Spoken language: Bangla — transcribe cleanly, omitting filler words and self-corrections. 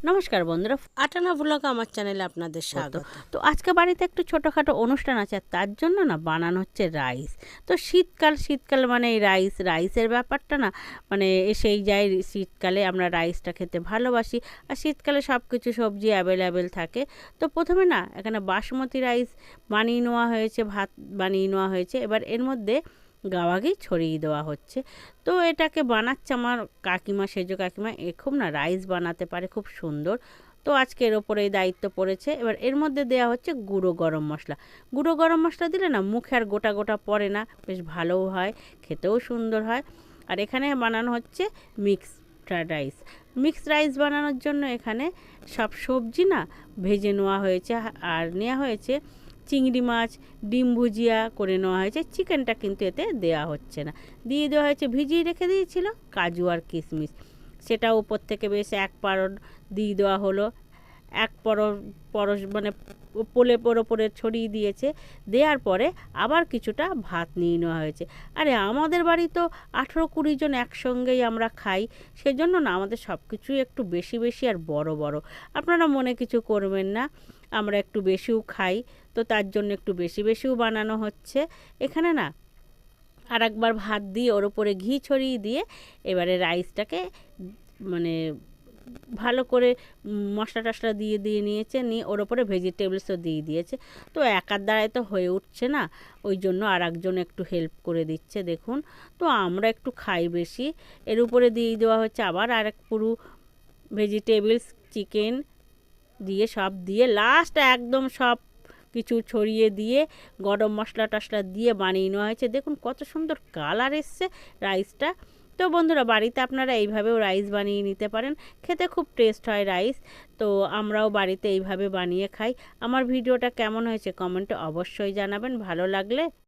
নমস্কার বন্ধুরা, আটানা ব্লগ আমার চ্যানেলে আপনাদের স্বাগত। তো আজকে বাড়িতে একটু ছোটোখাটো অনুষ্ঠান আছে, আর তার জন্য না বানানো হচ্ছে রাইস। তো শীতকাল মানে এই রাইসের ব্যাপারটা না মানে এসেই যায়। শীতকালে আমরা রাইসটা খেতে ভালোবাসি, আর শীতকালে সব কিছু সবজি অ্যাভেলেবেল থাকে। তো প্রথমে না এখানে বাসমতি রাইস বানিয়ে নেওয়া হয়েছে, ভাত বানিয়ে নেওয়া হয়েছে। এবার এর মধ্যে গাওয়া ঘি ছড়িয়ে দেওয়া হচ্ছে। তো এটাকে বানাচ্ছে আমার কাকিমা, সেজ কাকিমা। এ খুব না রাইস বানাতে পারে, খুব সুন্দর। তো আজকে এর ওপরে এই দায়িত্ব পড়েছে। এবার এর মধ্যে দেওয়া হচ্ছে গুঁড়ো গরম মশলা। গুঁড়ো গরম মশলা দিলে না মুখে আর গোটা গোটা পড়ে না, বেশ ভালোও হয়, খেতেও সুন্দর হয়। আর এখানে বানানো হচ্ছে মিক্সড রাইস। মিক্সড রাইস বানানোর জন্য এখানে সব সবজি না ভেজে নেওয়া হয়েছে, আর নেওয়া হয়েছে চিংড়ি মাছ, ডিম ভুজিয়া করে নেওয়া হয়েছে। চিকেনটা কিন্তু এতে দেওয়া হচ্ছে না, দিয়ে দেওয়া হয়েছে ভিজিয়ে রেখে দিয়েছিল কাজু আর কিশমিশ। সেটা উপর থেকে বেশ এক পারদ দিয়ে দেওয়া হলো। এক পরশ মানে ওপরে ছড়িয়ে দিয়েছে। দেওয়ার পরে আবার কিছুটা ভাত নিয়ে নেওয়া হয়েছে। আরে আমাদের বাড়ি তো 18-20 জন একসঙ্গেই আমরা খাই, সেজন্য না আমাদের সব কিছুই একটু বেশি বেশি আর বড় বড়। আপনারা মনে কিছু করবেন না, আমরা একটু বেশিও খাই, তো তার জন্য একটু বেশিও বানানো হচ্ছে। এখানে না আর একবার ভাত দিয়ে ওর উপরে ঘি ছড়িয়ে দিয়ে এবারে রাইসটাকে মানে ভালো করে মশলা টশলা দিয়ে নিয়েছে, নিয়ে ওর ওপরে ভেজিটেবলসও দিয়ে দিয়েছে। তো একার দ্বারাই তো হয়ে উঠছে না, ওই জন্য আর একজন একটু হেল্প করে দিচ্ছে দেখুন। তো আমরা একটু খাই বেশি। এর উপরে দিয়ে দেওয়া হচ্ছে আবার আর এক পুরো ভেজিটেবলস, চিকেন দিয়ে সব দিয়ে লাস্ট একদম সব কিছু ছড়িয়ে দিয়ে গরম মশলা টশলা দিয়ে বানিয়ে নেওয়া হয়েছে। দেখুন কত সুন্দর কালার এসছে রাইসটা। তো বন্ধুরা, বাড়িতে আপনারা এইভাবেও রাইস বানিয়ে নিতে পারেন, খেতে খুব টেস্ট হয় রাইস। তো আমরাও বাড়িতে এইভাবে বানিয়ে খাই। আমার ভিডিওটা কেমন হয়েছে কমেন্টে অবশ্যই জানাবেন, ভালো লাগলে